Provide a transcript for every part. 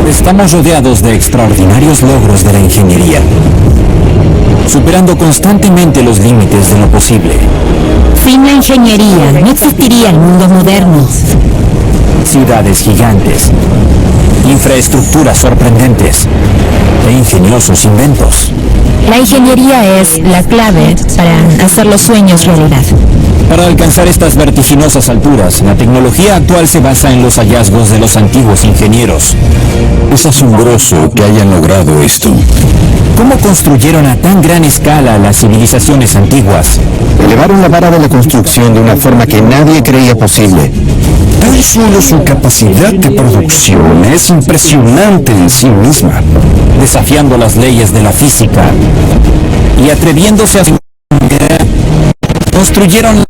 Estamos rodeados de extraordinarios logros de la ingeniería, superando constantemente los límites de lo posible. Sin la ingeniería, no existiría el mundo moderno. Ciudades gigantes, infraestructuras sorprendentes e ingeniosos inventos. La ingeniería es la clave para hacer los sueños realidad. Para alcanzar estas vertiginosas alturas, la tecnología actual se basa en los hallazgos de los antiguos ingenieros. Es asombroso que hayan logrado esto. ¿Cómo construyeron a tan gran escala las civilizaciones antiguas? Elevaron la vara de la construcción de una forma que nadie creía posible. Tan solo su capacidad de producción es impresionante en sí misma. Desafiando las leyes de la física y atreviéndose a construyeron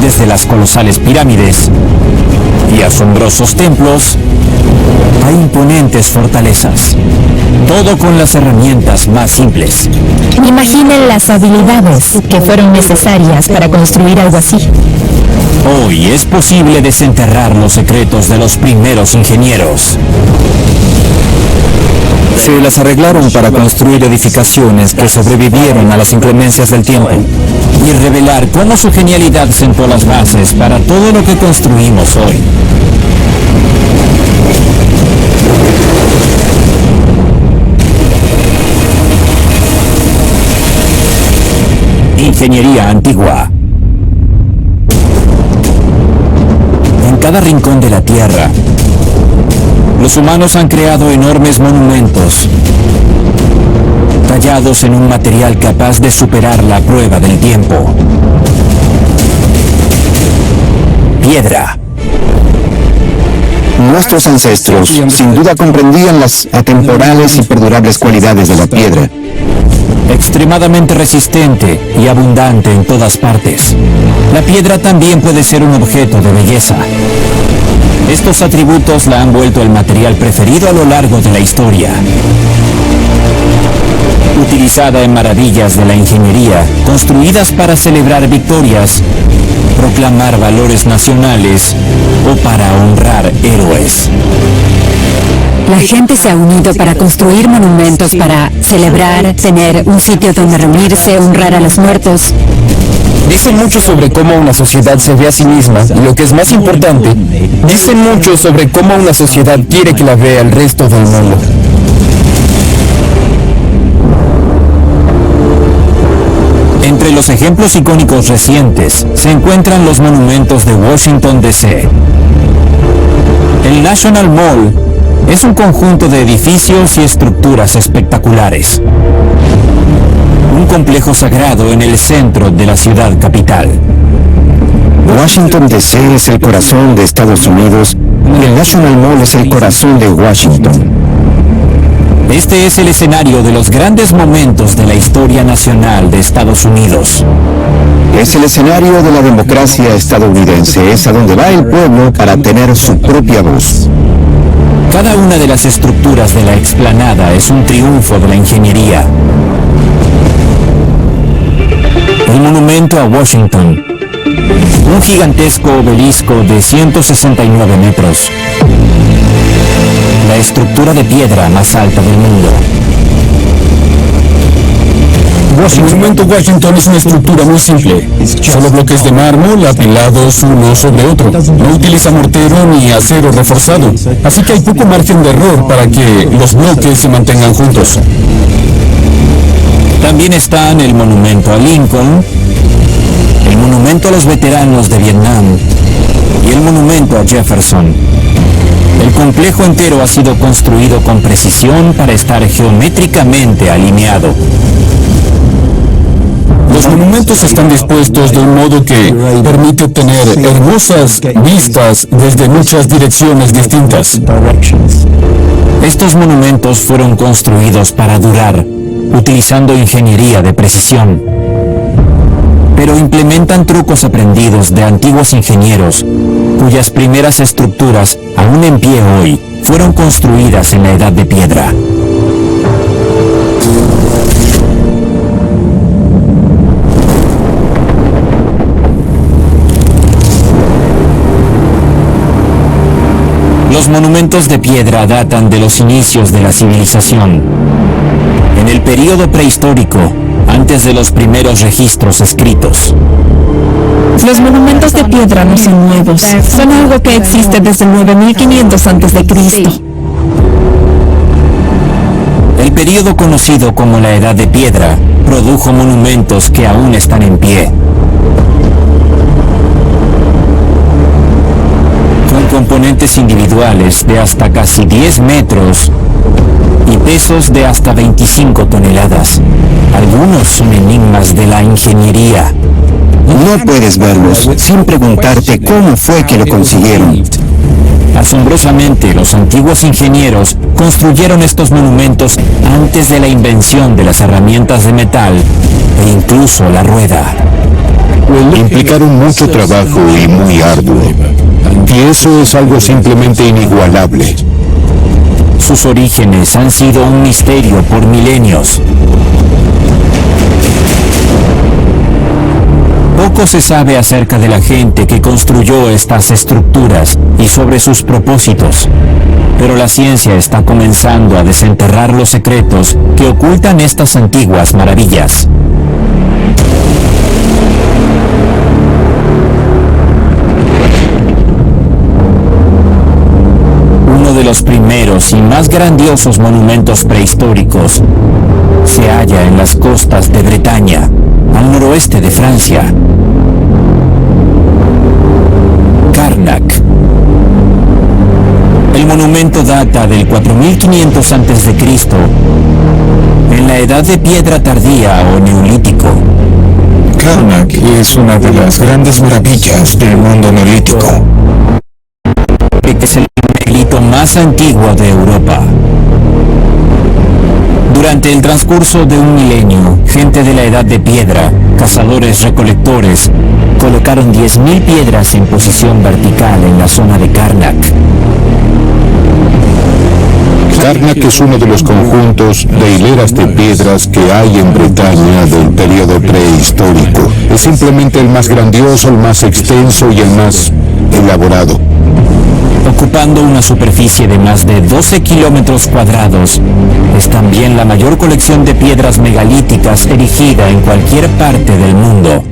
desde las colosales pirámides y asombrosos templos a imponentes fortalezas, todo con las herramientas más simples. Imaginen las habilidades que fueron necesarias para construir algo así. Hoy es posible desenterrar los secretos de los primeros ingenieros. Se las arreglaron para construir edificaciones que sobrevivieron a las inclemencias del tiempo y revelar cómo su genialidad sentó las bases para todo lo que construimos hoy. Ingeniería antigua. En cada rincón de la Tierra, los humanos han creado enormes monumentos, tallados en un material capaz de superar la prueba del tiempo. Piedra. Nuestros ancestros sin duda comprendían las atemporales y perdurables cualidades de la piedra. Extremadamente resistente y abundante en todas partes, la piedra también puede ser un objeto de belleza. Estos atributos la han vuelto el material preferido a lo largo de la historia. Utilizada en maravillas de la ingeniería, construidas para celebrar victorias, proclamar valores nacionales o para honrar héroes. La gente se ha unido para construir monumentos, para celebrar, tener un sitio donde reunirse, honrar a los muertos. Dicen mucho sobre cómo una sociedad se ve a sí misma, y lo que es más importante, dicen mucho sobre cómo una sociedad quiere que la vea el resto del mundo. Entre los ejemplos icónicos recientes se encuentran los monumentos de Washington, D.C. El National Mall es un conjunto de edificios y estructuras espectaculares. Un complejo sagrado en el centro de la ciudad capital. Washington D.C. es el corazón de Estados Unidos y el National Mall es el corazón de Washington. Este es el escenario de los grandes momentos de la historia nacional de Estados Unidos. Es el escenario de la democracia estadounidense, es a donde va el pueblo para tener su propia voz. Cada una de las estructuras de la explanada es un triunfo de la ingeniería. El monumento a Washington, un gigantesco obelisco de 169 metros. La estructura de piedra más alta del mundo. El monumento Washington es una estructura muy simple. Solo bloques de mármol apilados uno sobre otro. No utiliza mortero ni acero reforzado. Así que hay poco margen de error para que los bloques se mantengan juntos. También están el monumento a Lincoln, el monumento a los veteranos de Vietnam y el monumento a Jefferson. El complejo entero ha sido construido con precisión para estar geométricamente alineado. Los monumentos están dispuestos de un modo que permite obtener hermosas vistas desde muchas direcciones distintas. Estos monumentos fueron construidos para durar, utilizando ingeniería de precisión. Pero implementan trucos aprendidos de antiguos ingenieros, cuyas primeras estructuras, aún en pie hoy, fueron construidas en la Edad de Piedra. Los monumentos de piedra datan de los inicios de la civilización. En el período prehistórico, antes de los primeros registros escritos. Los monumentos de piedra no son nuevos, son algo que existe desde 9500 a.C. El período conocido como la Edad de Piedra produjo monumentos que aún están en pie. Con componentes individuales de hasta casi 10 metros y pesos de hasta 25 toneladas. Algunos son enigmas de la ingeniería. No puedes verlos sin preguntarte cómo fue que lo consiguieron. Asombrosamente, los antiguos ingenieros construyeron estos monumentos antes de la invención de las herramientas de metal e incluso la rueda. Implicaron mucho trabajo y muy arduo. Y eso es algo simplemente inigualable. Sus orígenes han sido un misterio por milenios. Poco se sabe acerca de la gente que construyó estas estructuras y sobre sus propósitos, pero la ciencia está comenzando a desenterrar los secretos que ocultan estas antiguas maravillas. Uno de los primeros y más grandiosos monumentos prehistóricos se halla en las costas de Bretaña, al noroeste de Francia. Karnak. El monumento data del 4500 a.C., en la Edad de Piedra tardía o neolítico. Karnak es una de las grandes maravillas del mundo neolítico. Es el megalito más antiguo de Europa. Durante el transcurso de un milenio, gente de la Edad de Piedra, cazadores-recolectores, colocaron 10.000 piedras en posición vertical en la zona de Karnak. Karnak es uno de los conjuntos de hileras de piedras que hay en Bretaña del periodo prehistórico. Es simplemente el más grandioso, el más extenso y el más elaborado. Ocupando una superficie de más de 12 kilómetros cuadrados, es también la mayor colección de piedras megalíticas erigida en cualquier parte del mundo.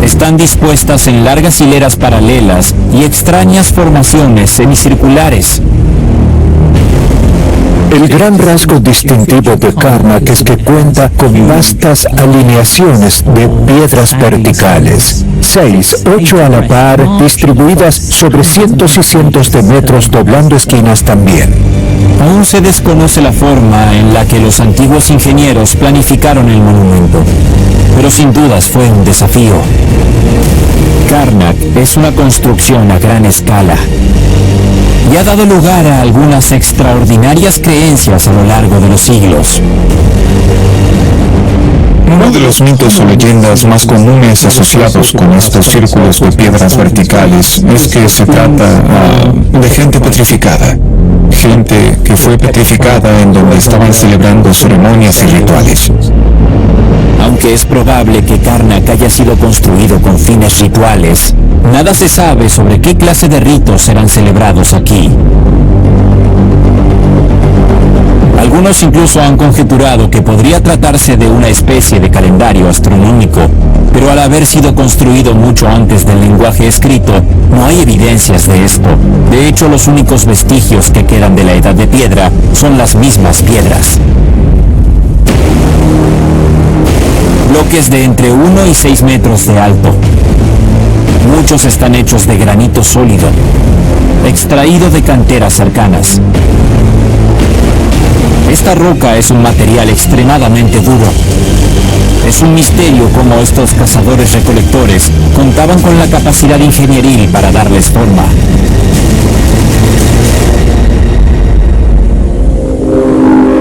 Están dispuestas en largas hileras paralelas y extrañas formaciones semicirculares. El gran rasgo distintivo de Karnak es que cuenta con vastas alineaciones de piedras verticales, 6, 8 a la par, distribuidas sobre cientos y cientos de metros, doblando esquinas también. Aún se desconoce la forma en la que los antiguos ingenieros planificaron el monumento, pero sin dudas fue un desafío. Karnak es una construcción a gran escala y ha dado lugar a algunas extraordinarias creencias a lo largo de los siglos. Uno de los mitos o leyendas más comunes asociados con estos círculos de piedras verticales es que se trata de gente petrificada. Gente que fue petrificada en donde estaban celebrando ceremonias y rituales. Aunque es probable que Karnak haya sido construido con fines rituales, nada se sabe sobre qué clase de ritos serán celebrados aquí. Algunos incluso han conjeturado que podría tratarse de una especie de calendario astronómico, pero al haber sido construido mucho antes del lenguaje escrito, no hay evidencias de esto. De hecho, los únicos vestigios que quedan de la Edad de Piedra son las mismas piedras. Bloques de entre 1 y 6 metros de alto. Muchos están hechos de granito sólido, extraído de canteras cercanas. Esta roca es un material extremadamente duro. Es un misterio cómo estos cazadores-recolectores contaban con la capacidad ingenieril para darles forma.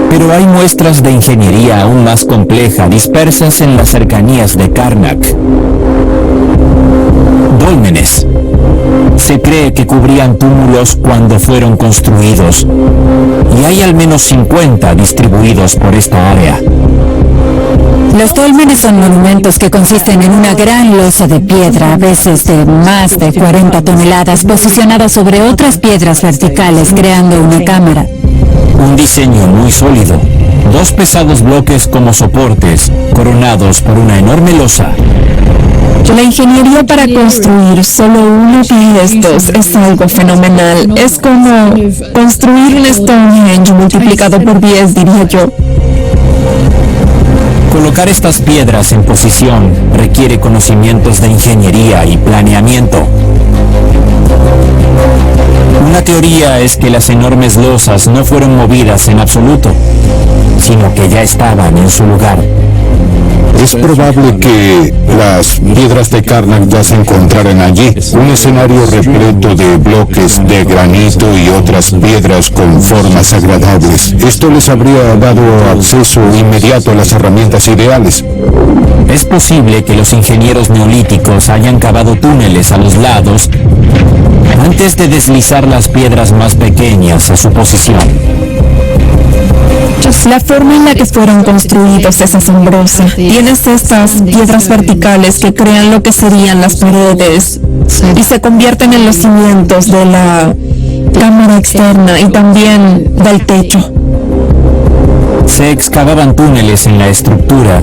Pero hay muestras de ingeniería aún más compleja dispersas en las cercanías de Karnak. Dólmenes. Se cree que cubrían túmulos cuando fueron construidos, y hay al menos 50 distribuidos por esta área. Los dólmenes son monumentos que consisten en una gran losa de piedra, a veces de más de 40 toneladas, posicionada sobre otras piedras verticales, creando una cámara. Un diseño muy sólido. Dos pesados bloques como soportes, coronados por una enorme losa. La ingeniería para construir solo uno de estos es algo fenomenal. Es como construir un Stonehenge multiplicado por 10, diría yo. Colocar estas piedras en posición requiere conocimientos de ingeniería y planeamiento. Una teoría es que las enormes losas no fueron movidas en absoluto, sino que ya estaban en su lugar. Es probable que las piedras de Karnak ya se encontraran allí, un escenario repleto de bloques de granito y otras piedras con formas agradables. Esto les habría dado acceso inmediato a las herramientas ideales. Es posible que los ingenieros neolíticos hayan cavado túneles a los lados antes de deslizar las piedras más pequeñas a su posición. La forma en la que fueron construidos es asombrosa. Tienes estas piedras verticales que crean lo que serían las paredes y se convierten en los cimientos de la cámara externa y también del techo. Se excavaban túneles en la estructura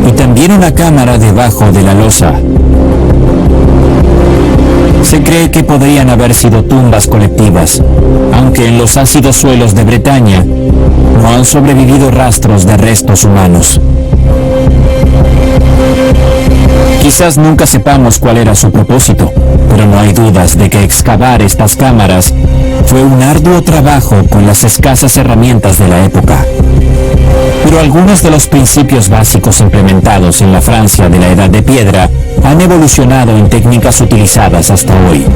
y también una cámara debajo de la losa. Se cree que podrían haber sido tumbas colectivas, aunque en los ácidos suelos de Bretaña no han sobrevivido rastros de restos humanos. Quizás nunca sepamos cuál era su propósito, pero no hay dudas de que excavar estas cámaras fue un arduo trabajo con las escasas herramientas de la época. Pero algunos de los principios básicos implementados en la Francia de la Edad de Piedra han evolucionado en técnicas utilizadas hasta hoy.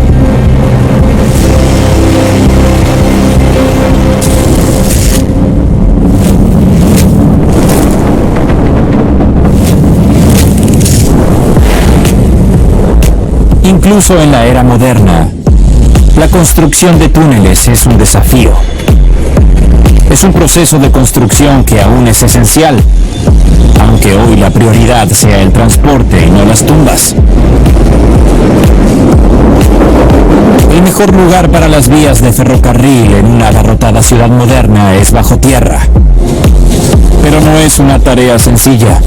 Incluso en la era moderna, la construcción de túneles es un desafío. Es un proceso de construcción que aún es esencial, aunque hoy la prioridad sea el transporte y no las tumbas. El mejor lugar para las vías de ferrocarril en una abarrotada ciudad moderna es bajo tierra. Pero no es una tarea sencilla.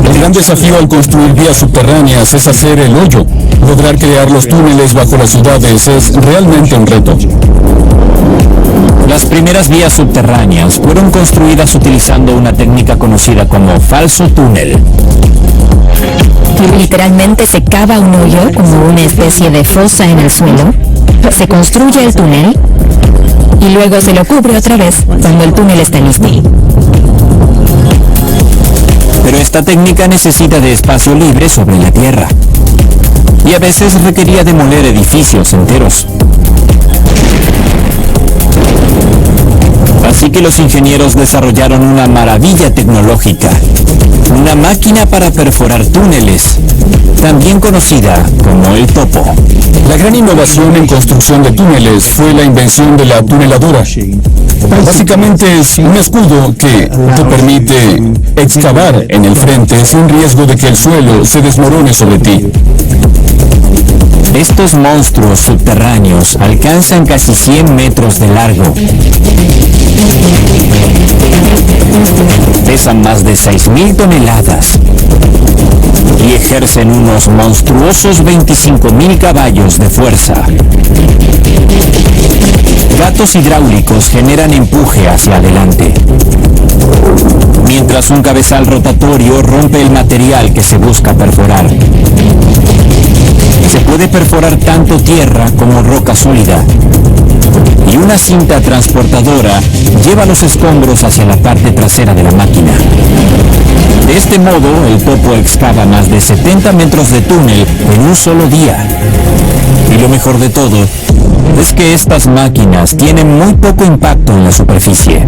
El gran desafío al construir vías subterráneas es hacer el hoyo. Lograr crear los túneles bajo las ciudades es realmente un reto. Las primeras vías subterráneas fueron construidas utilizando una técnica conocida como falso túnel. Literalmente se cava un hoyo como una especie de fosa en el suelo, se construye el túnel y luego se lo cubre otra vez cuando el túnel está listo. Pero esta técnica necesita de espacio libre sobre la tierra y a veces requería demoler edificios enteros. Así que los ingenieros desarrollaron una maravilla tecnológica, una máquina para perforar túneles, también conocida como el topo. La gran innovación en construcción de túneles fue la invención de la tuneladora. Básicamente es un escudo que te permite excavar en el frente sin riesgo de que el suelo se desmorone sobre ti. Estos monstruos subterráneos alcanzan casi 100 metros de largo. Pesan más de 6.000 toneladas y ejercen unos monstruosos 25.000 caballos de fuerza. Gatos hidráulicos generan empuje hacia adelante, mientras un cabezal rotatorio rompe el material que se busca perforar. Se puede perforar tanto tierra como roca sólida, y una cinta transportadora lleva los escombros hacia la parte trasera de la máquina. De este modo, el topo excava más de 70 metros de túnel en un solo día. Y lo mejor de todo es que estas máquinas tienen muy poco impacto en la superficie.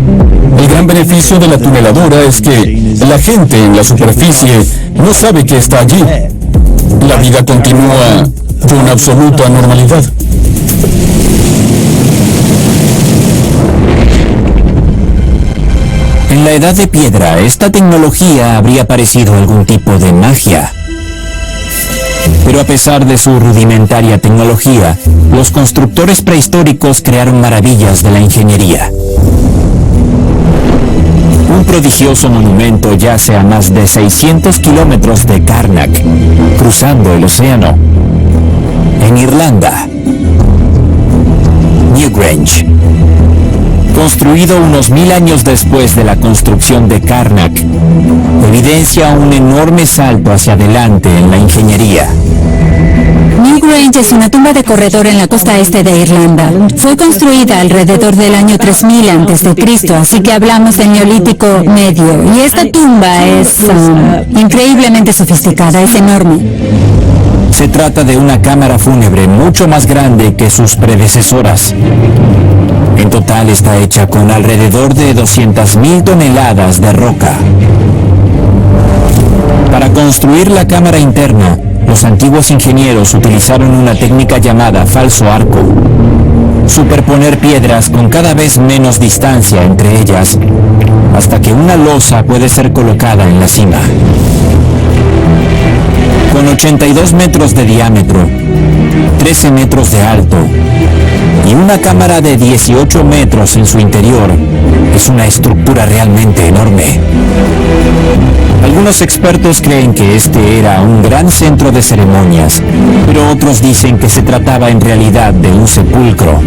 El gran beneficio de la tuneladora es que la gente en la superficie no sabe que está allí. La vida continúa con absoluta normalidad. En la Edad de Piedra, esta tecnología habría parecido algún tipo de magia. Pero a pesar de su rudimentaria tecnología, los constructores prehistóricos crearon maravillas de la ingeniería. Un prodigioso monumento yace a más de 600 kilómetros de Carnac, cruzando el océano. En Irlanda, Newgrange. Construido unos 1000 años después de la construcción de Carnac, evidencia un enorme salto hacia adelante en la ingeniería. Newgrange es una tumba de corredor en la costa este de Irlanda. Fue construida alrededor del año 3000 a.C., así que hablamos del Neolítico Medio. Y esta tumba es increíblemente sofisticada, es enorme. Se trata de una cámara fúnebre mucho más grande que sus predecesoras. En total está hecha con alrededor de 200.000 toneladas de roca. Para construir la cámara interna, los antiguos ingenieros utilizaron una técnica llamada falso arco. Superponer piedras con cada vez menos distancia entre ellas, hasta que una losa puede ser colocada en la cima. Con 82 metros de diámetro, 13 metros de alto y una cámara de 18 metros en su interior, es una estructura realmente enorme. Algunos expertos creen que este era un gran centro de ceremonias, pero otros dicen que se trataba en realidad de un sepulcro.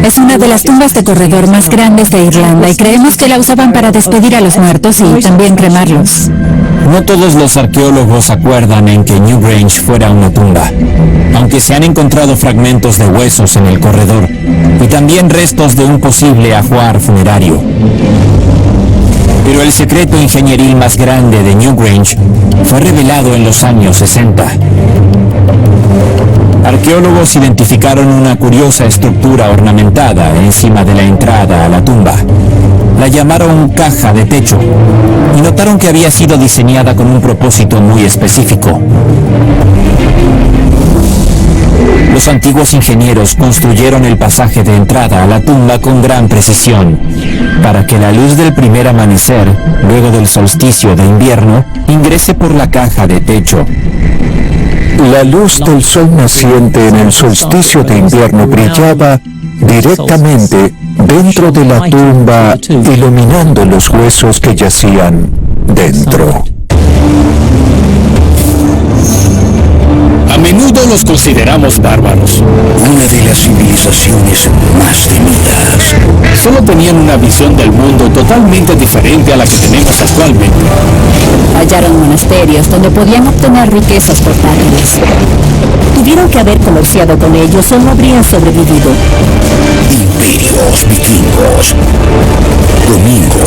Es una de las tumbas de corredor más grandes de Irlanda y creemos que la usaban para despedir a los muertos y también cremarlos. No todos los arqueólogos acuerdan en que Newgrange fuera una tumba, aunque se han encontrado fragmentos de huesos en el corredor y también restos de un posible ajuar funerario. Pero el secreto ingenieril más grande de Newgrange fue revelado en los años 60. Arqueólogos identificaron una curiosa estructura ornamentada encima de la entrada a la tumba. La llamaron caja de techo y notaron que había sido diseñada con un propósito muy específico. Los antiguos ingenieros construyeron el pasaje de entrada a la tumba con gran precisión, para que la luz del primer amanecer, luego del solsticio de invierno, ingrese por la caja de techo. La luz del sol naciente en el solsticio de invierno brillaba directamente dentro de la tumba, iluminando los huesos que yacían dentro. A menudo los consideramos bárbaros. Una de las civilizaciones más temidas. Solo tenían una visión del mundo totalmente diferente a la que tenemos actualmente. Hallaron monasterios donde podían obtener riquezas portátiles. Tuvieron que haber comerciado con ellos o no habrían sobrevivido. Imperios vikingos. Domingo.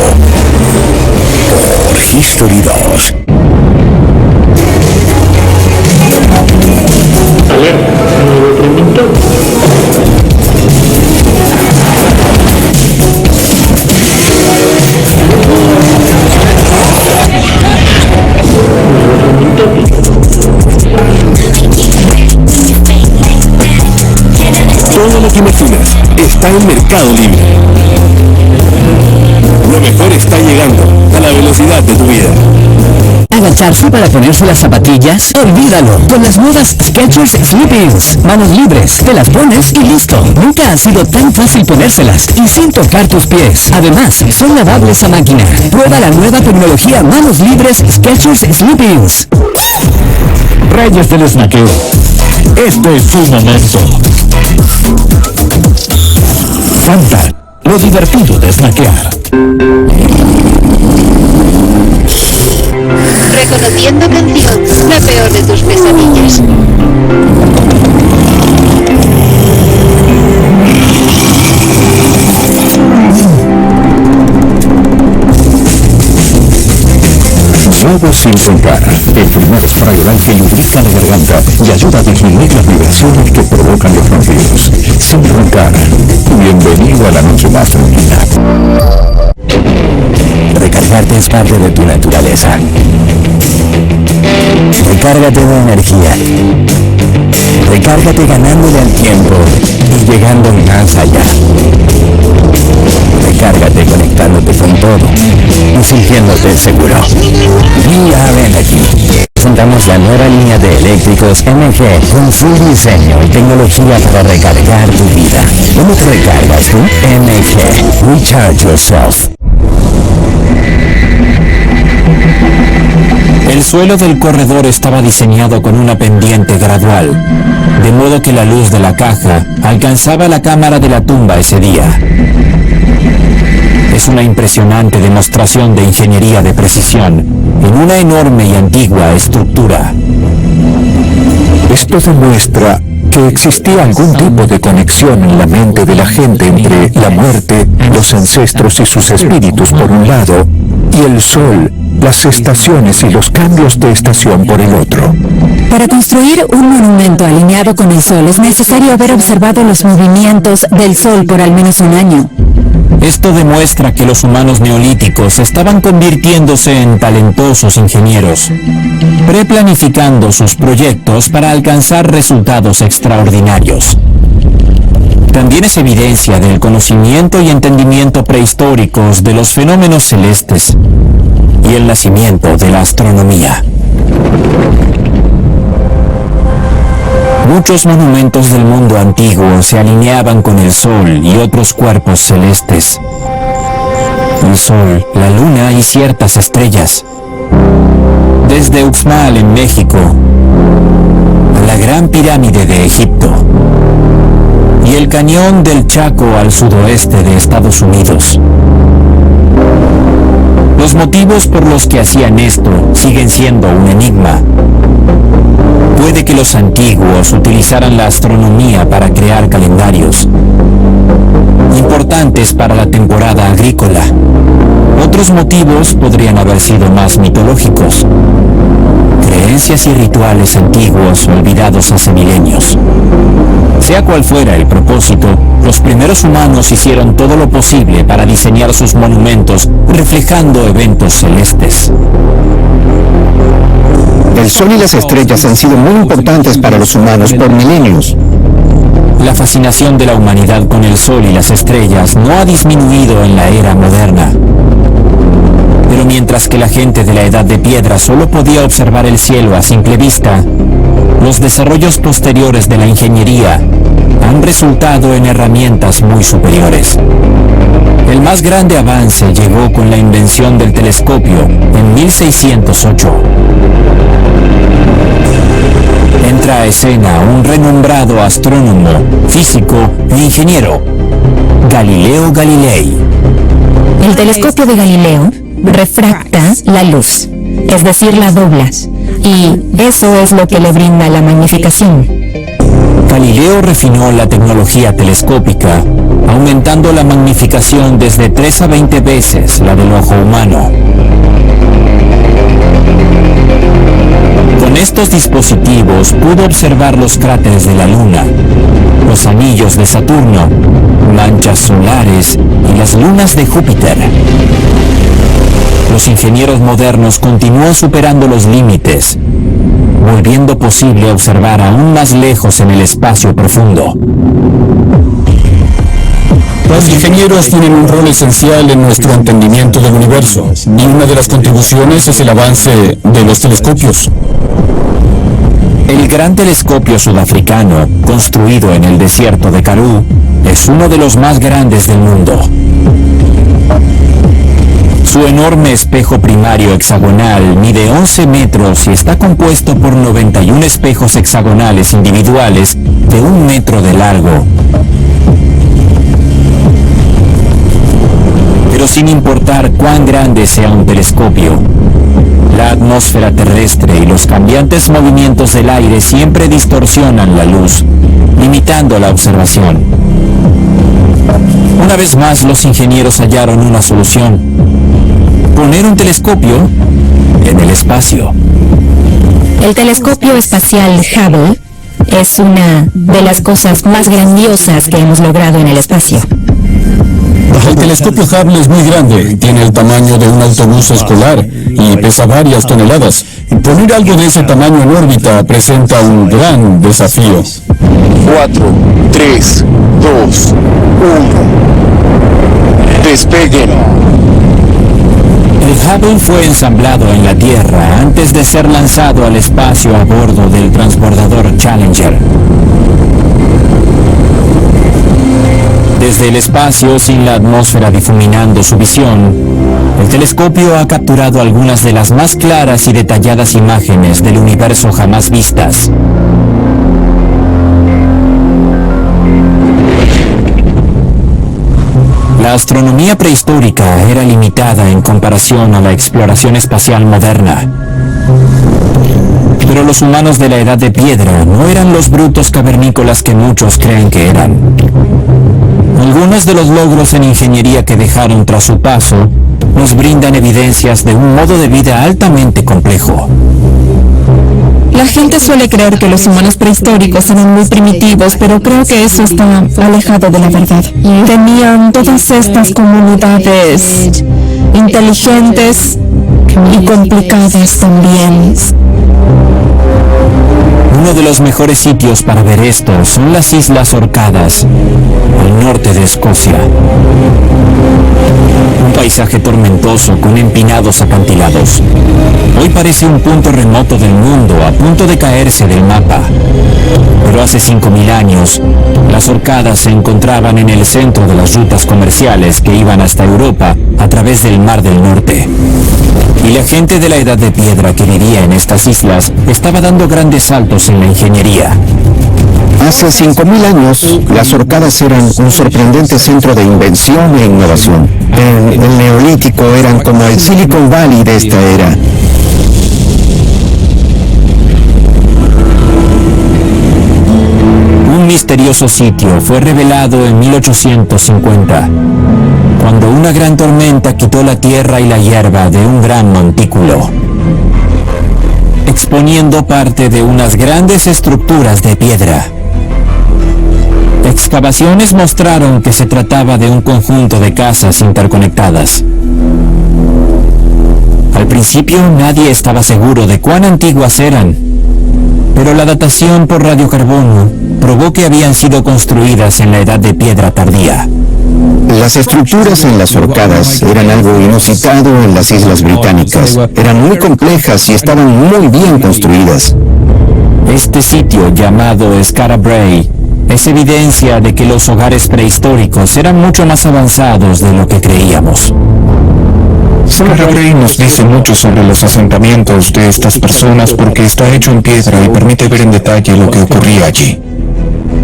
Por History 2. Todo lo que imaginas está en Mercado Libre. Lo mejor está llegando a la velocidad de tu vida. ¿Agacharse para ponerse las zapatillas? Olvídalo. Con las nuevas Skechers Slip-ins. Manos libres. Te las pones y listo. Nunca ha sido tan fácil ponérselas y sin tocar tus pies. Además, son lavables a máquina. Prueba la nueva tecnología Manos libres Skechers Slip-ins. Reyes del snackeo. Este es su momento. Fanta, lo divertido de snackear. Reconociendo canción, la peor de tus pesadillas. Nuevo Simpson Car, el primer spray oral que lubrica la garganta y ayuda a disminuir las vibraciones que provocan los ronquidos. Simpson Car, bienvenido a la noche más tranquila. Recargarte es parte de tu naturaleza. Recárgate de energía. Recárgate ganándole al tiempo y llegando más allá. recárgate conectándote con todo y sintiéndote seguro. VR Energy. Presentamos la nueva línea de eléctricos MG con su diseño y tecnología para recargar tu vida. ¿Cómo te recargas tú? MG. Recharge yourself. El suelo del corredor estaba diseñado con una pendiente gradual, de modo que la luz de la caja alcanzaba la cámara de la tumba ese día. Es una impresionante demostración de ingeniería de precisión en una enorme y antigua estructura. Esto demuestra que existía algún tipo de conexión en la mente de la gente entre la muerte, los ancestros y sus espíritus por un lado, y el sol, las estaciones y los cambios de estación por el otro. Para construir un monumento alineado con el sol es necesario haber observado los movimientos del sol por al menos un año. Esto demuestra que los humanos neolíticos estaban convirtiéndose en talentosos ingenieros, preplanificando sus proyectos para alcanzar resultados extraordinarios. También es evidencia del conocimiento y entendimiento prehistóricos de los fenómenos celestes y el nacimiento de la astronomía. Muchos monumentos del mundo antiguo se alineaban con el Sol y otros cuerpos celestes. El Sol, la Luna y ciertas estrellas. Desde Uxmal en México a la Gran Pirámide de Egipto y el Cañón del Chaco al sudoeste de Estados Unidos. Los motivos por los que hacían esto siguen siendo un enigma. Puede que los antiguos utilizaran la astronomía para crear calendarios importantes para la temporada agrícola. Otros motivos podrían haber sido más mitológicos. Creencias y rituales antiguos olvidados hace milenios. Sea cual fuera el propósito, los primeros humanos hicieron todo lo posible para diseñar sus monumentos reflejando eventos celestes. El sol y las estrellas han sido muy importantes para los humanos por milenios. La fascinación de la humanidad con el sol y las estrellas no ha disminuido en la era moderna. Pero mientras que la gente de la Edad de Piedra solo podía observar el cielo a simple vista, los desarrollos posteriores de la ingeniería han resultado en herramientas muy superiores. El más grande avance llegó con la invención del telescopio en 1608. Entra a escena un renombrado astrónomo, físico e ingeniero, Galileo Galilei. El telescopio de Galileo refracta la luz, es decir, la dobla, y eso es lo que le brinda la magnificación. Galileo refinó la tecnología telescópica, aumentando la magnificación desde 3 a 20 veces la del ojo humano. Con estos dispositivos pudo observar los cráteres de la Luna, los anillos de Saturno, manchas solares y las lunas de Júpiter. Los ingenieros modernos continúan superando los límites, volviendo posible observar aún más lejos en el espacio profundo. Los ingenieros tienen un rol esencial en nuestro entendimiento del universo, y una de las contribuciones es el avance de los telescopios. El gran telescopio sudafricano, construido en el desierto de Karoo, es uno de los más grandes del mundo. Su enorme espejo primario hexagonal mide 11 metros y está compuesto por 91 espejos hexagonales individuales de 1 metro de largo. Pero sin importar cuán grande sea un telescopio, la atmósfera terrestre y los cambiantes movimientos del aire siempre distorsionan la luz, limitando la observación. Una vez más, los ingenieros hallaron una solución: poner un telescopio en el espacio. El telescopio espacial Hubble es una de las cosas más grandiosas que hemos logrado en el espacio. El telescopio Hubble es muy grande, tiene el tamaño de un autobús escolar y pesa varias toneladas. Poner algo de ese tamaño en órbita presenta un gran desafío. 4, 3, 2, 1. Despeguen. El Hubble fue ensamblado en la Tierra antes de ser lanzado al espacio a bordo del transbordador Challenger. Desde el espacio, sin la atmósfera difuminando su visión, el telescopio ha capturado algunas de las más claras y detalladas imágenes del universo jamás vistas. La astronomía prehistórica era limitada en comparación a la exploración espacial moderna. Pero los humanos de la Edad de Piedra no eran los brutos cavernícolas que muchos creen que eran. Algunos de los logros en ingeniería que dejaron tras su paso nos brindan evidencias de un modo de vida altamente complejo. La gente suele creer que los humanos prehistóricos eran muy primitivos, pero creo que eso está alejado de la verdad. Tenían todas estas comunidades inteligentes y complicadas también. Uno de los mejores sitios para ver esto son las Islas Orcadas, al norte de Escocia. Un paisaje tormentoso con empinados acantilados. Hoy parece un punto remoto del mundo a punto de caerse del mapa. Pero hace 5.000 años, las Orcadas se encontraban en el centro de las rutas comerciales que iban hasta Europa a través del Mar del Norte. Y la gente de la Edad de Piedra que vivía en estas islas estaba dando grandes saltos en la ingeniería. Hace 5.000 años, las Orcadas eran un sorprendente centro de invención e innovación. En el Neolítico eran como el Silicon Valley de esta era. Un misterioso sitio fue revelado en 1850, cuando una gran tormenta quitó la tierra y la hierba de un gran montículo, exponiendo parte de unas grandes estructuras de piedra. Excavaciones mostraron que se trataba de un conjunto de casas interconectadas. Al principio nadie estaba seguro de cuán antiguas eran, pero la datación por radiocarbono probó que habían sido construidas en la Edad de Piedra tardía. Las estructuras en las Orcadas eran algo inusitado en las Islas Británicas. Eran muy complejas y estaban muy bien construidas. Este sitio, llamado Skara Brae, es evidencia de que los hogares prehistóricos eran mucho más avanzados de lo que creíamos. Skara Brae nos dice mucho sobre los asentamientos de estas personas porque está hecho en piedra y permite ver en detalle lo que ocurría allí.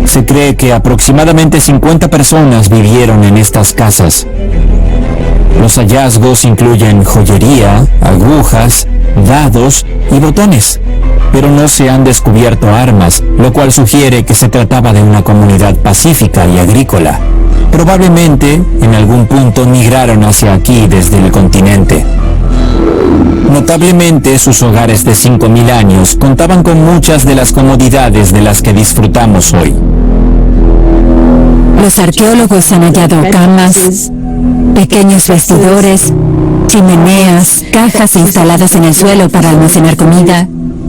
Se cree que aproximadamente 50 personas vivieron en estas casas. Los hallazgos incluyen joyería, agujas, dados y botones, pero no se han descubierto armas, lo cual sugiere que se trataba de una comunidad pacífica y agrícola. Probablemente, en algún punto migraron hacia aquí desde el continente. Notablemente, sus hogares de 5.000 años contaban con muchas de las comodidades de las que disfrutamos hoy. Los arqueólogos han hallado camas, pequeños vestidores, chimeneas, cajas instaladas en el suelo para almacenar comida.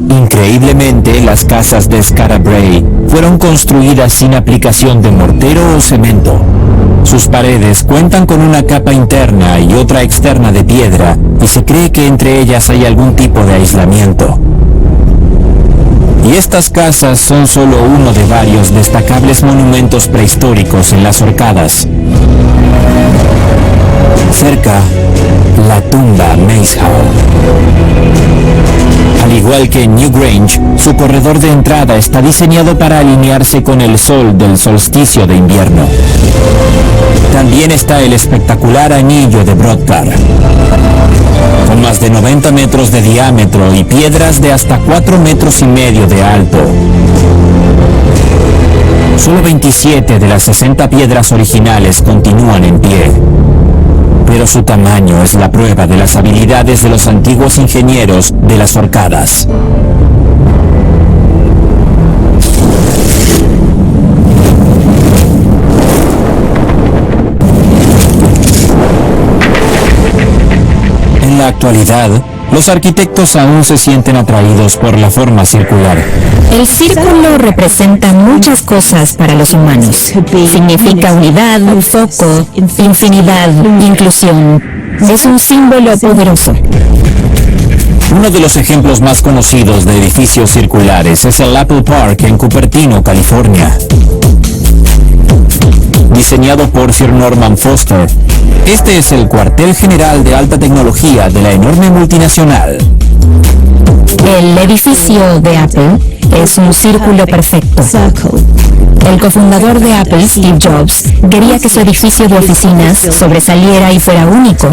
Increíblemente, las casas de Skara Brae fueron construidas sin aplicación de mortero o cemento. Sus paredes cuentan con una capa interna y otra externa de piedra, y se cree que entre ellas hay algún tipo de aislamiento. Y estas casas son solo uno de varios destacables monumentos prehistóricos en las Orcadas. Cerca, la tumba Macehouse. Al igual que en Newgrange, su corredor de entrada está diseñado para alinearse con el sol del solsticio de invierno. También está el espectacular anillo de Brodgar, con más de 90 metros de diámetro y piedras de hasta 4,5 metros de alto. Solo 27 de las 60 piedras originales continúan en pie, pero su tamaño es la prueba de las habilidades de los antiguos ingenieros de las Orcadas. En la actualidad, los arquitectos aún se sienten atraídos por la forma circular. El círculo representa muchas cosas para los humanos. Significa unidad, foco, infinidad, inclusión. Es un símbolo poderoso. Uno de los ejemplos más conocidos de edificios circulares es el Apple Park en Cupertino, California. Diseñado por Sir Norman Foster, este es el cuartel general de alta tecnología de la enorme multinacional. El edificio de Apple es un círculo perfecto. El cofundador de Apple, Steve Jobs, quería que su edificio de oficinas sobresaliera y fuera único,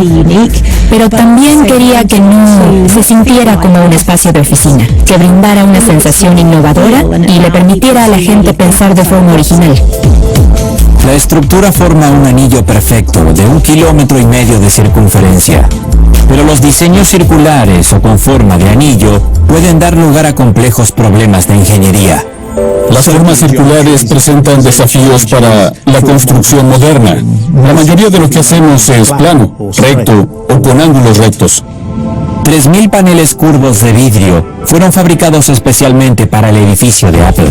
pero también quería que no se sintiera como un espacio de oficina, que brindara una sensación innovadora y le permitiera a la gente pensar de forma original. La estructura forma un anillo perfecto de 1,5 kilómetros de circunferencia. Pero los diseños circulares o con forma de anillo pueden dar lugar a complejos problemas de ingeniería. Las formas circulares presentan desafíos para la construcción moderna. La mayoría de lo que hacemos es plano, recto o con ángulos rectos. 3.000 paneles curvos de vidrio fueron fabricados especialmente para el edificio de Apple.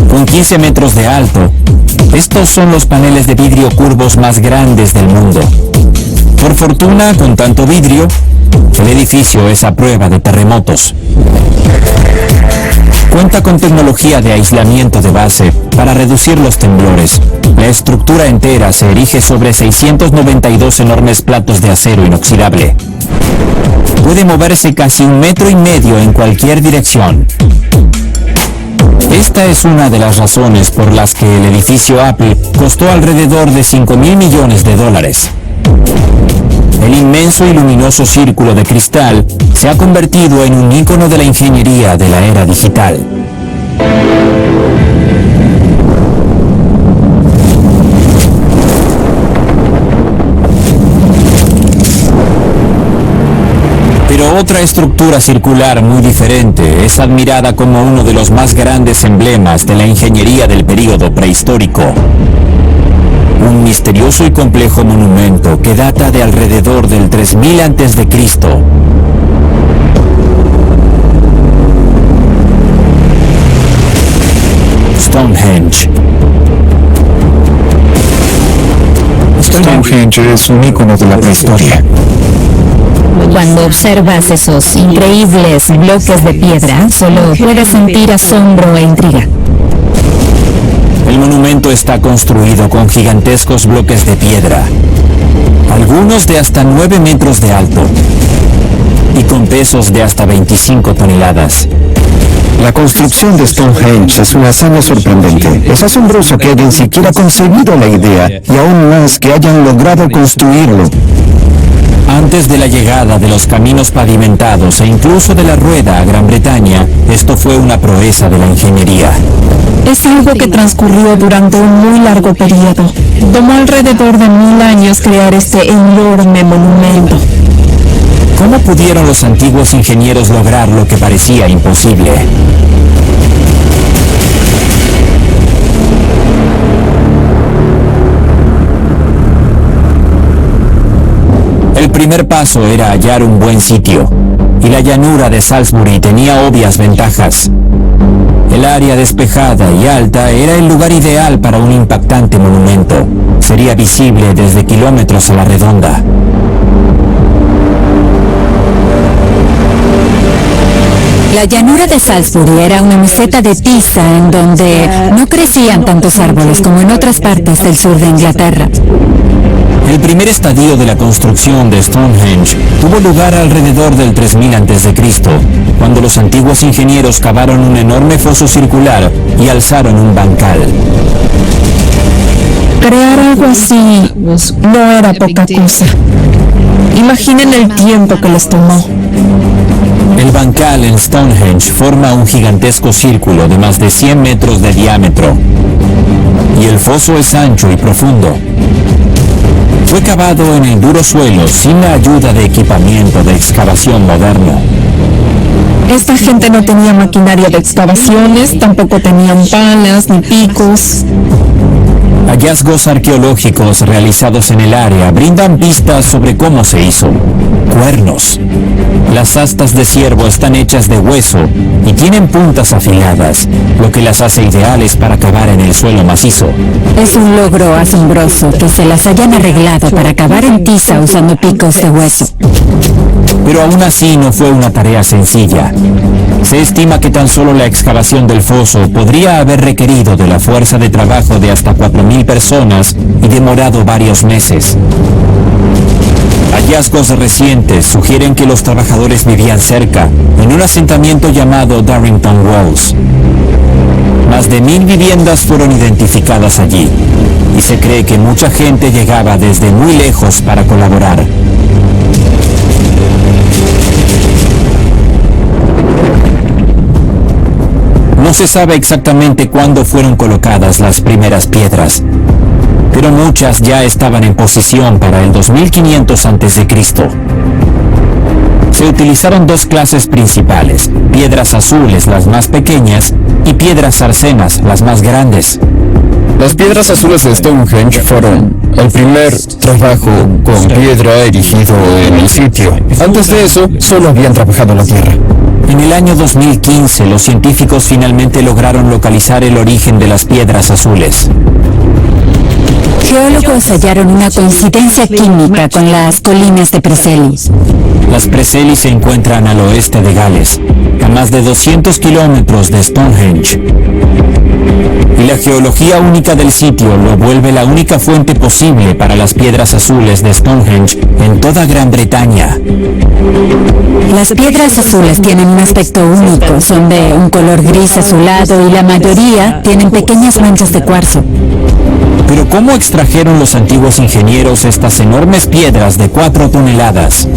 Con 15 metros de alto, estos son los paneles de vidrio curvos más grandes del mundo. Por fortuna, con tanto vidrio, el edificio es a prueba de terremotos. Cuenta con tecnología de aislamiento de base para reducir los temblores. La estructura entera se erige sobre 692 enormes platos de acero inoxidable. Puede moverse casi 1,5 metros en cualquier dirección. Esta es una de las razones por las que el edificio Apple costó alrededor de $5.000 millones. El inmenso y luminoso círculo de cristal se ha convertido en un ícono de la ingeniería de la era digital. Pero otra estructura circular muy diferente es admirada como uno de los más grandes emblemas de la ingeniería del período prehistórico. Un misterioso y complejo monumento que data de alrededor del 3000 a.C. Stonehenge. Stonehenge es un ícono de la prehistoria. Cuando observas esos increíbles bloques de piedra, solo puedes sentir asombro e intriga. El monumento está construido con gigantescos bloques de piedra, algunos de hasta 9 metros de alto y con pesos de hasta 25 toneladas. La construcción de Stonehenge es una hazaña sorprendente. Es asombroso que hayan siquiera concebido la idea y aún más que hayan logrado construirlo. Antes de la llegada de los caminos pavimentados e incluso de la rueda a Gran Bretaña, esto fue una proeza de la ingeniería. Es algo que transcurrió durante un muy largo periodo. Tomó alrededor de 1000 años crear este enorme monumento. ¿Cómo pudieron los antiguos ingenieros lograr lo que parecía imposible? El primer paso era hallar un buen sitio, y la llanura de Salisbury tenía obvias ventajas. El área despejada y alta era el lugar ideal para un impactante monumento. Sería visible desde kilómetros a la redonda. La llanura de Salisbury era una meseta de tiza en donde no crecían tantos árboles como en otras partes del sur de Inglaterra. El primer estadio de la construcción de Stonehenge tuvo lugar alrededor del 3000 a.C., cuando los antiguos ingenieros cavaron un enorme foso circular y alzaron un bancal. Crear algo así no era poca cosa. Imaginen el tiempo que les tomó. El bancal en Stonehenge forma un gigantesco círculo de más de 100 metros de diámetro, y el foso es ancho y profundo. Fue cavado en el duro suelo sin la ayuda de equipamiento de excavación moderno. Esta gente no tenía maquinaria de excavaciones, tampoco tenían palas ni picos. Hallazgos arqueológicos realizados en el área brindan pistas sobre cómo se hizo. Cuernos. Las astas de ciervo están hechas de hueso y tienen puntas afiladas, lo que las hace ideales para cavar en el suelo macizo. Es un logro asombroso que se las hayan arreglado para cavar en tiza usando picos de hueso. Pero aún así no fue una tarea sencilla. Se estima que tan solo la excavación del foso podría haber requerido de la fuerza de trabajo de hasta 4.000 personas y demorado varios meses. Hallazgos recientes sugieren que los trabajadores vivían cerca, en un asentamiento llamado Darrington Walls. Más de 1.000 viviendas fueron identificadas allí, y se cree que mucha gente llegaba desde muy lejos para colaborar. No se sabe exactamente cuándo fueron colocadas las primeras piedras, pero muchas ya estaban en posición para el 2500 a.C. Se utilizaron dos clases principales, piedras azules, las más pequeñas, y piedras sarcenas, las más grandes. Las piedras azules de Stonehenge fueron el primer trabajo con piedra erigido en el sitio. Antes de eso, solo habían trabajado la tierra. En el año 2015, los científicos finalmente lograron localizar el origen de las piedras azules. Geólogos hallaron una coincidencia química con las colinas de Preseli. Las Preseli se encuentran al oeste de Gales, a más de 200 kilómetros de Stonehenge. Y la geología única del sitio lo vuelve la única fuente posible para las piedras azules de Stonehenge en toda Gran Bretaña. Las piedras azules tienen un aspecto único, son de un color gris azulado y la mayoría tienen pequeñas manchas de cuarzo. Pero ¿cómo extrajeron los antiguos ingenieros estas enormes piedras de 4 toneladas?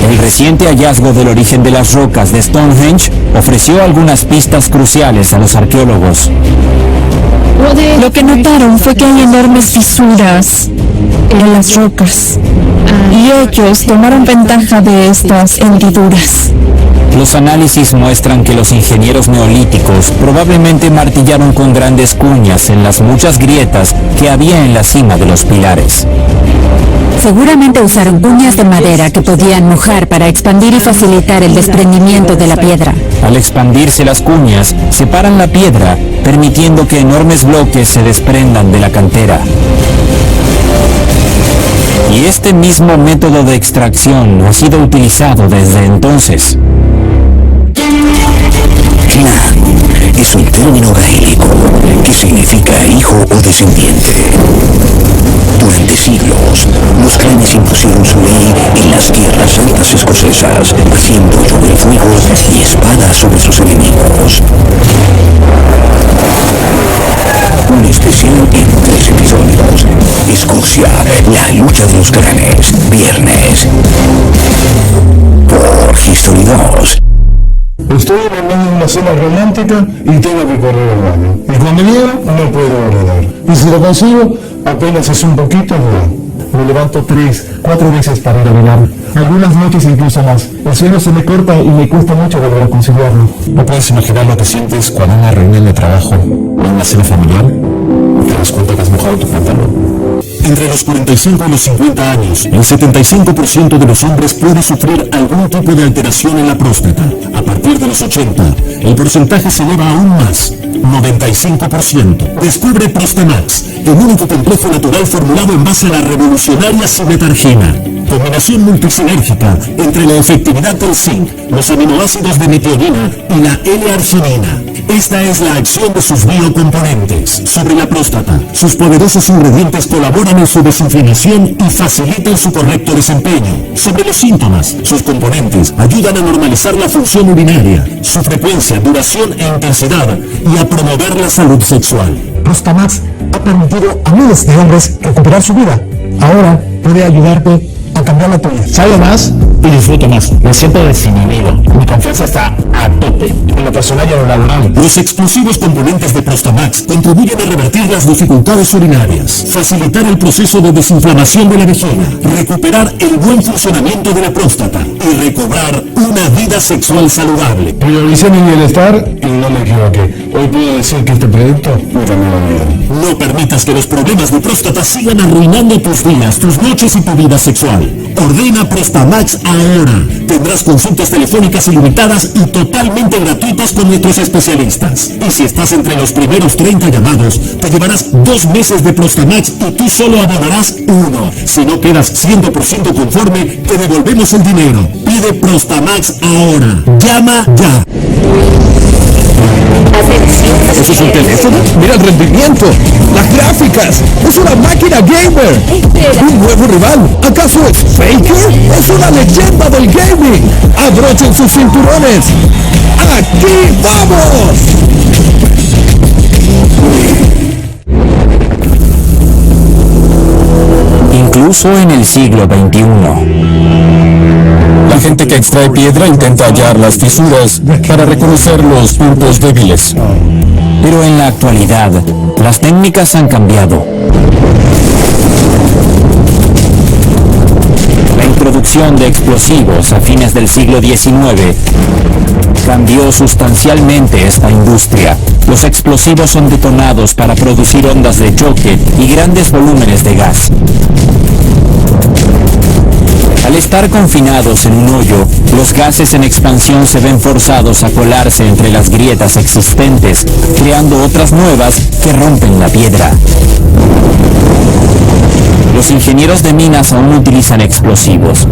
El reciente hallazgo del origen de las rocas de Stonehenge ofreció algunas pistas cruciales a los arqueólogos. Lo que notaron fue que hay enormes fisuras en las rocas, y ellos tomaron ventaja de estas hendiduras. Los análisis muestran que los ingenieros neolíticos probablemente martillaron con grandes cuñas en las muchas grietas que había en la cima de los pilares. Seguramente usaron cuñas de madera que podían mojar para expandir y facilitar el desprendimiento de la piedra. Al expandirse las cuñas, separan la piedra, permitiendo que enormes bloques se desprendan de la cantera. Y este mismo método de extracción ha sido utilizado desde entonces. Clan es un término gaélico que significa hijo o descendiente. Durante siglos, los clanes impusieron su ley en las tierras altas escocesas, haciendo llover fuego y espadas sobre sus enemigos. Un especial en 3 episodios. Escocia, la lucha de los clanes. Viernes. Por History 2. Estoy en el medio de una cena romántica y tengo que correr al baño. Y cuando llego, no puedo orinar. Y si lo consigo, apenas es un poquito, me levanto 3, 4 veces para ir a orinar. Algunas noches incluso más. El sueño se me corta y me cuesta mucho volver a conciliarlo. ¿No puedes imaginar lo que sientes cuando en una reunión de trabajo o en una cena familiar te das cuenta que has mojado tu pantalón? Entre los 45 y los 50 años, el 75% de los hombres puede sufrir algún tipo de alteración en la próstata. A partir de los 80, el porcentaje se eleva aún más, 95%. Descubre Prostemax, el único complejo natural formulado en base a la revolucionaria cimetargina. Combinación multisinérgica entre la efectividad del zinc, los aminoácidos de metionina y la L-arginina. Esta es la acción de sus biocomponentes sobre la próstata. Sus poderosos ingredientes colaboran en su desinflamación y facilitan su correcto desempeño. Sobre los síntomas, sus componentes ayudan a normalizar la función urinaria, su frecuencia, duración e intensidad y a promover la salud sexual. Prostamax ha permitido a miles de hombres recuperar su vida. Ahora puede ayudarte a cambiar la tuya. ¿Sabe más? y disfruto más. Me siento desinhibido. Mi confianza está a tope en lo personal y en lo laboral. Los explosivos componentes de Prostamax contribuyen a revertir las dificultades urinarias, facilitar el proceso de desinflamación de la vejiga, recuperar el buen funcionamiento de la próstata y recobrar una vida sexual saludable. Prioricé mi bienestar y no me equivoqué. Hoy puedo decir que este producto me cambió la vida. No permitas que los problemas de próstata sigan arruinando tus días, tus noches y tu vida sexual. Ordena Prostamax ahora. Tendrás consultas telefónicas ilimitadas y totalmente gratuitas con nuestros especialistas. Y si estás entre los primeros 30 llamados, te llevarás 2 meses de Prostamax y tú solo abonarás 1. Si no quedas 100% conforme, te devolvemos el dinero. Pide Prostamax ahora. Llama ya. ¿Eso es un teléfono? ¡Mira el rendimiento! ¡Las gráficas! ¡Es una máquina gamer! ¡Un nuevo rival! ¿Acaso es Faker? ¡Es una leyenda del gaming! ¡Abrochen sus cinturones! ¡Aquí vamos! Incluso en el siglo XXI. La gente que extrae piedra intenta hallar las fisuras para reconocer los puntos débiles. Pero en la actualidad, las técnicas han cambiado. La introducción de explosivos a fines del siglo XIX cambió sustancialmente esta industria. Los explosivos son detonados para producir ondas de choque y grandes volúmenes de gas. Al estar confinados en un hoyo, los gases en expansión se ven forzados a colarse entre las grietas existentes, creando otras nuevas que rompen la piedra. Los ingenieros de minas aún utilizan explosivos,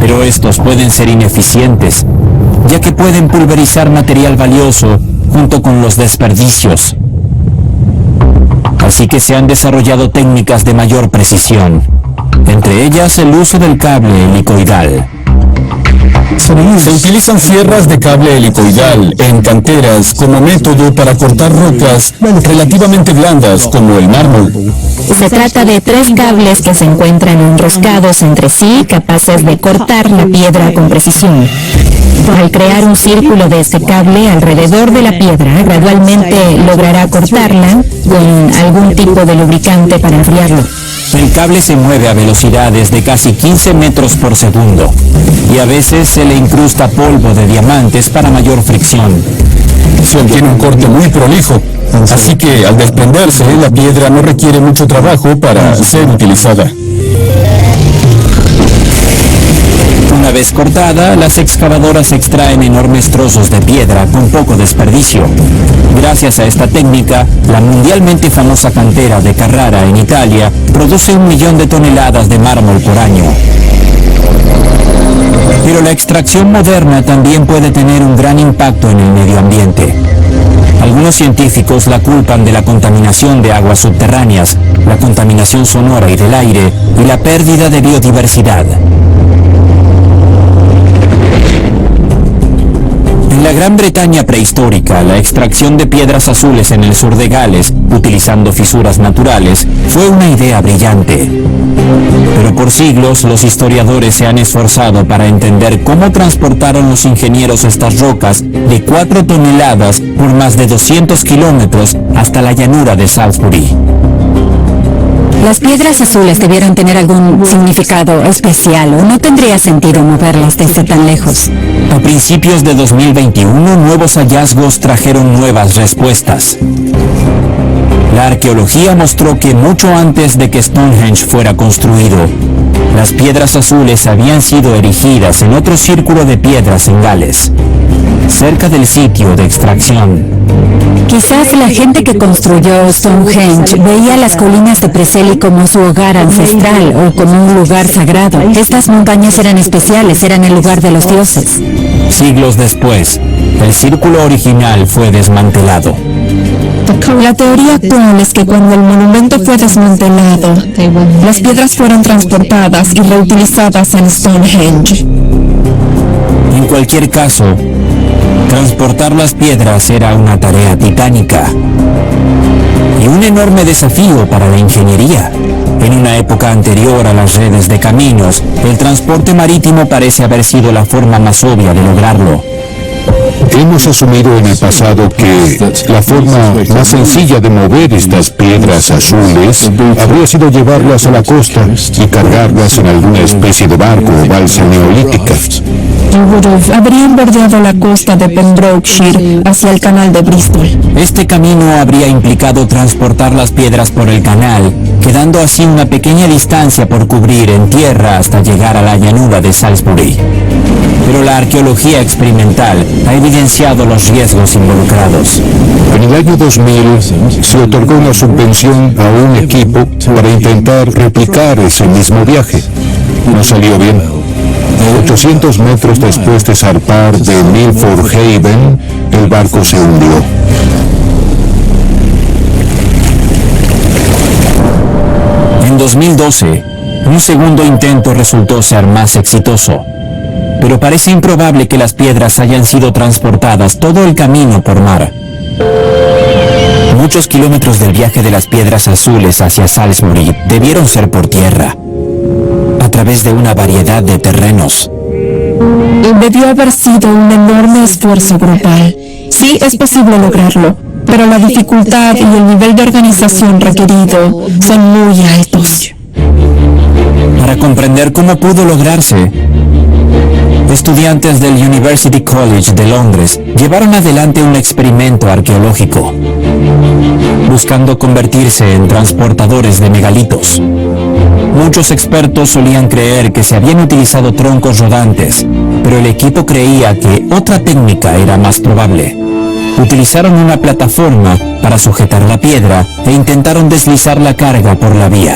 pero estos pueden ser ineficientes, ya que pueden pulverizar material valioso junto con los desperdicios. Así que se han desarrollado técnicas de mayor precisión, entre ellas el uso del cable helicoidal. Se utilizan sierras de cable helicoidal en canteras como método para cortar rocas relativamente blandas como el mármol. Se trata de 3 cables que se encuentran enroscados entre sí, capaces de cortar la piedra con precisión. Al crear un círculo de este cable alrededor de la piedra, gradualmente logrará cortarla con algún tipo de lubricante para enfriarlo. El cable se mueve a velocidades de casi 15 metros por segundo y a veces se le incrusta polvo de diamantes para mayor fricción. Se obtiene un corte muy prolijo, así que al desprenderse, la piedra no requiere mucho trabajo para ser utilizada. Una vez cortada, las excavadoras extraen enormes trozos de piedra con poco desperdicio. Gracias a esta técnica, la mundialmente famosa cantera de Carrara en Italia produce 1 millón de toneladas de mármol por año. Pero la extracción moderna también puede tener un gran impacto en el medio ambiente. Algunos científicos la culpan de la contaminación de aguas subterráneas, la contaminación sonora y del aire y la pérdida de biodiversidad. En la Gran Bretaña prehistórica, la extracción de piedras azules en el sur de Gales, utilizando fisuras naturales, fue una idea brillante. Pero por siglos, los historiadores se han esforzado para entender cómo transportaron los ingenieros estas rocas de 4 toneladas por más de 200 kilómetros hasta la llanura de Salisbury. Las piedras azules debieron tener algún significado especial o no tendría sentido moverlas desde tan lejos. A principios de 2021, nuevos hallazgos trajeron nuevas respuestas. La arqueología mostró que mucho antes de que Stonehenge fuera construido, las piedras azules habían sido erigidas en otro círculo de piedras en Gales, cerca del sitio de extracción. Quizás la gente que construyó Stonehenge veía las colinas de Preseli como su hogar ancestral o como un lugar sagrado. Estas montañas eran especiales, eran el lugar de los dioses. Siglos después, el círculo original fue desmantelado. La teoría actual es que cuando el monumento fue desmantelado, las piedras fueron transportadas y reutilizadas en Stonehenge. En cualquier caso, Transportar las piedras era una tarea titánica y un enorme desafío para la ingeniería. En una época anterior a las redes de caminos, el transporte marítimo parece haber sido la forma más obvia de lograrlo. Hemos asumido en el pasado que la forma más sencilla de mover estas piedras azules habría sido llevarlas a la costa y cargarlas en alguna especie de barco o balsa neolítica. Habrían bordeado la costa de Pembrokeshire hacia el canal de Bristol. Este camino habría implicado transportar las piedras por el canal, quedando así una pequeña distancia por cubrir en tierra hasta llegar a la llanura de Salisbury. Pero la arqueología experimental ha evidenciado los riesgos involucrados. En el año 2000 se otorgó una subvención a un equipo para intentar replicar ese mismo viaje. No salió bien. 800 metros después de zarpar de Milford Haven, el barco se hundió. En 2012, un segundo intento resultó ser más exitoso, pero parece improbable que las piedras hayan sido transportadas todo el camino por mar. Muchos kilómetros del viaje de las piedras azules hacia Salisbury debieron ser por tierra, a través de una variedad de terrenos. Debió haber sido un enorme esfuerzo grupal. Sí, es posible lograrlo, pero la dificultad y el nivel de organización requerido son muy altos. Para comprender cómo pudo lograrse, estudiantes del University College de Londres llevaron adelante un experimento arqueológico, buscando convertirse en transportadores de megalitos. Muchos expertos solían creer que se habían utilizado troncos rodantes, pero el equipo creía que otra técnica era más probable. Utilizaron una plataforma para sujetar la piedra e intentaron deslizar la carga por la vía.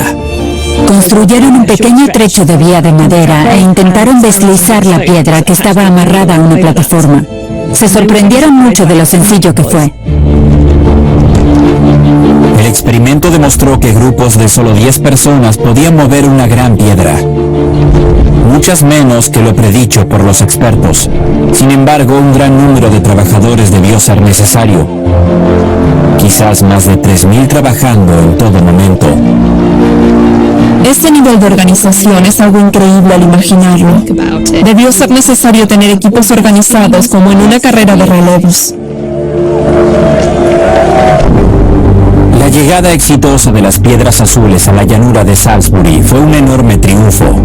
Construyeron un pequeño trecho de vía de madera e intentaron deslizar la piedra que estaba amarrada a una plataforma. Se sorprendieron mucho de lo sencillo que fue. El experimento demostró que grupos de solo 10 personas podían mover una gran piedra, muchas menos que lo predicho por los expertos. Sin embargo, un gran número de trabajadores debió ser necesario, quizás más de 3.000 trabajando en todo momento. Este nivel de organización es algo increíble al imaginarlo. Debió ser necesario tener equipos organizados como en una carrera de relevos. La llegada exitosa de las piedras azules a la llanura de Salisbury fue un enorme triunfo.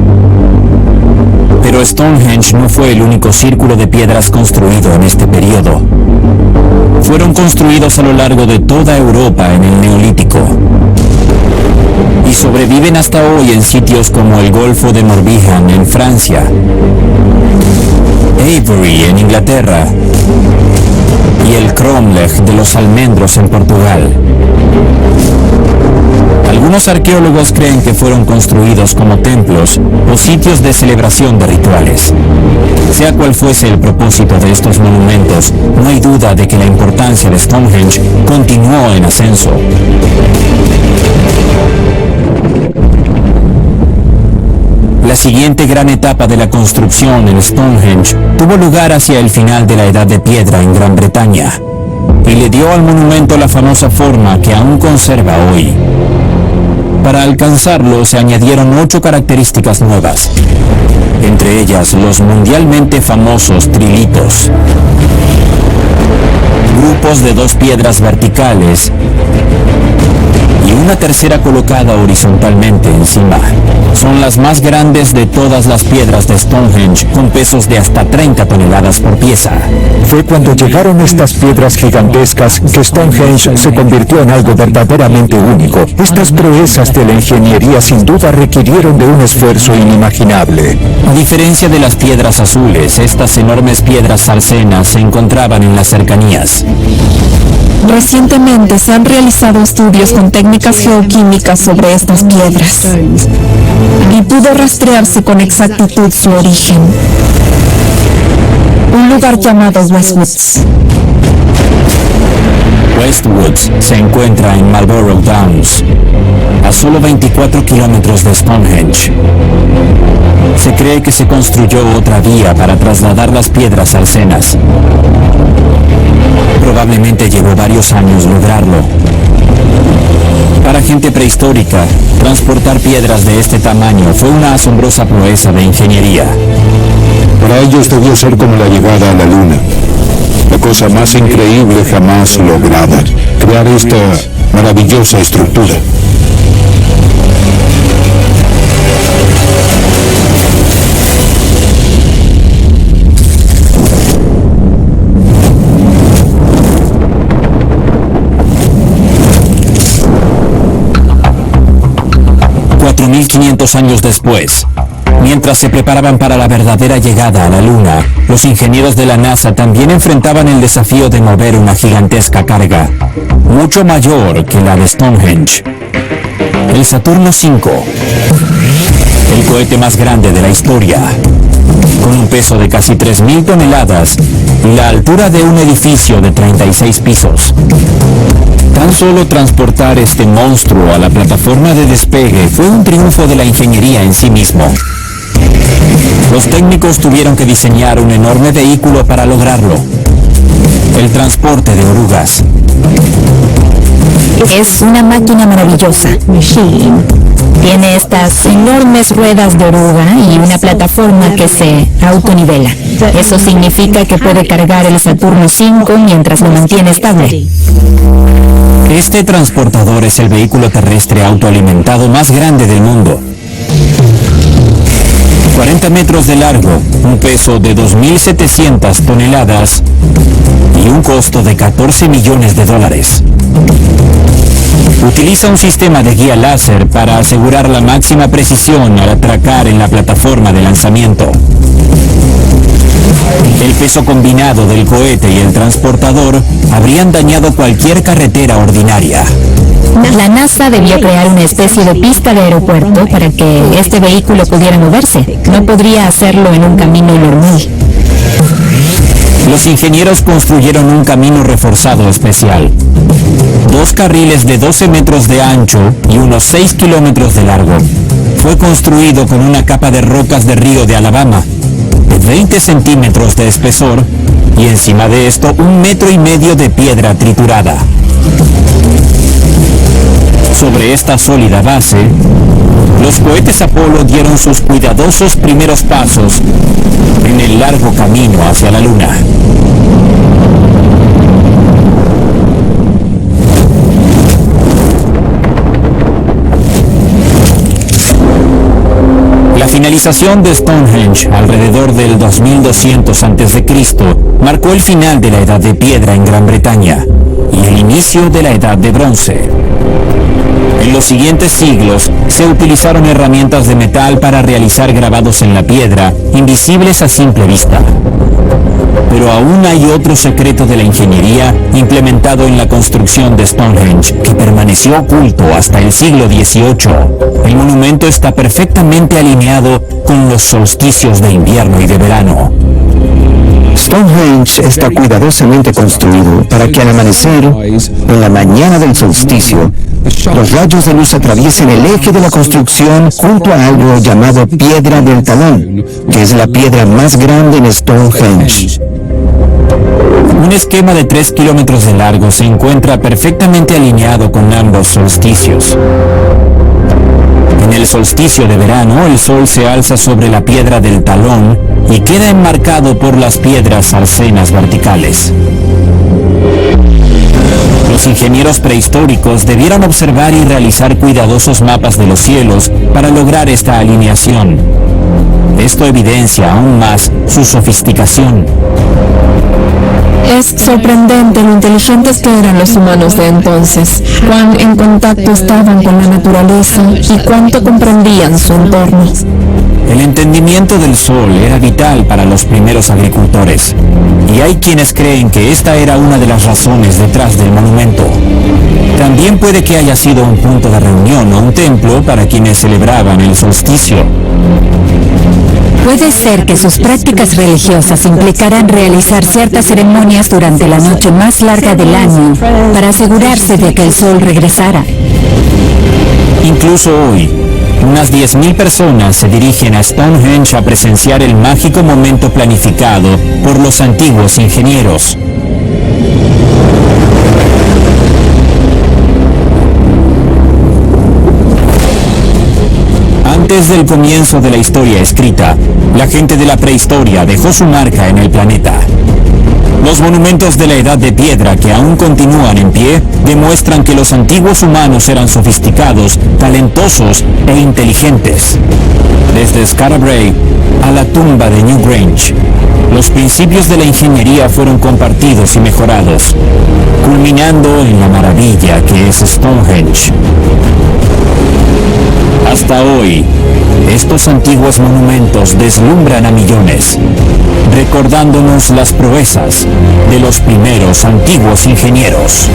Pero Stonehenge no fue el único círculo de piedras construido en este periodo. Fueron construidos a lo largo de toda Europa en el Neolítico y sobreviven hasta hoy en sitios como el Golfo de Morbihan en Francia, Avery en Inglaterra y el Cromlech de los Almendros en Portugal. Algunos arqueólogos creen que fueron construidos como templos o sitios de celebración de rituales. Sea cual fuese el propósito de estos monumentos, no hay duda de que la importancia de Stonehenge continuó en ascenso. La siguiente gran etapa de la construcción en Stonehenge tuvo lugar hacia el final de la Edad de Piedra en Gran Bretaña y le dio al monumento la famosa forma que aún conserva hoy. Para alcanzarlo se añadieron 8 características nuevas, entre ellas los mundialmente famosos trilitos, grupos de 2 piedras verticales y una tercera colocada horizontalmente encima. Son las más grandes de todas las piedras de Stonehenge, con pesos de hasta 30 toneladas por pieza. Fue cuando llegaron estas piedras gigantescas que Stonehenge se convirtió en algo verdaderamente único. Estas proezas de la ingeniería sin duda requirieron de un esfuerzo inimaginable. A diferencia de las piedras azules, estas enormes piedras sarcenas se encontraban en las cercanías. Recientemente se han realizado estudios con técnicas geoquímicas sobre estas piedras y pudo rastrearse con exactitud su origen. Un lugar llamado Westwoods. Westwoods se encuentra en Marlborough Downs, a solo 24 kilómetros de Stonehenge. Se cree que se construyó otra vía para trasladar las piedras arcenas. Probablemente llevó varios años lograrlo. Para gente prehistórica, transportar piedras de este tamaño fue una asombrosa proeza de ingeniería. Para ellos debió ser como la llegada a la Luna. La cosa más increíble jamás lograda. Crear esta maravillosa estructura. $4,500 años después, mientras se preparaban para la verdadera llegada a la Luna, los ingenieros de la NASA también enfrentaban el desafío de mover una gigantesca carga, mucho mayor que la de Stonehenge. El Saturno V, el cohete más grande de la historia, con un peso de casi 3.000 toneladas y la altura de un edificio de 36 pisos. Tan solo transportar este monstruo a la plataforma de despegue fue un triunfo de la ingeniería en sí mismo. Los técnicos tuvieron que diseñar un enorme vehículo para lograrlo. El transporte de orugas. Es una máquina maravillosa. Tiene estas enormes ruedas de oruga y una plataforma que se autonivela. Eso significa que puede cargar el Saturno V mientras lo mantiene estable. Este transportador es el vehículo terrestre autoalimentado más grande del mundo. 40 metros de largo, un peso de 2.700 toneladas y un costo de $14 millones. Utiliza un sistema de guía láser para asegurar la máxima precisión al atracar en la plataforma de lanzamiento. El peso combinado del cohete y el transportador habrían dañado cualquier carretera ordinaria. La NASA debió crear una especie de pista de aeropuerto para que este vehículo pudiera moverse. No podría hacerlo en un camino normal. Los ingenieros construyeron un camino reforzado especial. 2 carriles de 12 metros de ancho y unos 6 kilómetros de largo. Fue construido con una capa de rocas de río de Alabama, de 20 centímetros de espesor, y encima de esto 1,5 metros de piedra triturada. Sobre esta sólida base, los cohetes Apolo dieron sus cuidadosos primeros pasos en el largo camino hacia la Luna. La finalización de Stonehenge alrededor del 2200 a.C. marcó el final de la Edad de Piedra en Gran Bretaña y el inicio de la Edad de Bronce. En los siguientes siglos se utilizaron herramientas de metal para realizar grabados en la piedra, invisibles a simple vista. Pero aún hay otro secreto de la ingeniería implementado en la construcción de Stonehenge que permaneció oculto hasta el siglo XVIII. El monumento está perfectamente alineado con los solsticios de invierno y de verano. Stonehenge está cuidadosamente construido para que al amanecer, en la mañana del solsticio, los rayos de luz atraviesen el eje de la construcción junto a algo llamado Piedra del Talón, que es la piedra más grande en Stonehenge. Un esquema de 3 kilómetros de largo se encuentra perfectamente alineado con ambos solsticios. En el solsticio de verano, el sol se alza sobre la Piedra del Talón y queda enmarcado por las piedras arcenas verticales. Los ingenieros prehistóricos debieron observar y realizar cuidadosos mapas de los cielos para lograr esta alineación. Esto evidencia aún más su sofisticación. Es sorprendente lo inteligentes que eran los humanos de entonces, cuán en contacto estaban con la naturaleza y cuánto comprendían su entorno. El entendimiento del sol era vital para los primeros agricultores, y hay quienes creen que esta era una de las razones detrás del monumento. También puede que haya sido un punto de reunión o un templo para quienes celebraban el solsticio. Puede ser que sus prácticas religiosas implicaran realizar ciertas ceremonias durante la noche más larga del año para asegurarse de que el sol regresara. Incluso hoy, unas 10.000 personas se dirigen a Stonehenge a presenciar el mágico momento planificado por los antiguos ingenieros. Antes del comienzo de la historia escrita, la gente de la prehistoria dejó su marca en el planeta. Los monumentos de la Edad de Piedra que aún continúan en pie demuestran que los antiguos humanos eran sofisticados, talentosos e inteligentes. Desde Skara Brae a la tumba de Newgrange, los principios de la ingeniería fueron compartidos y mejorados, culminando en la maravilla que es Stonehenge. Hasta hoy, estos antiguos monumentos deslumbran a millones, recordándonos las proezas de los primeros antiguos ingenieros.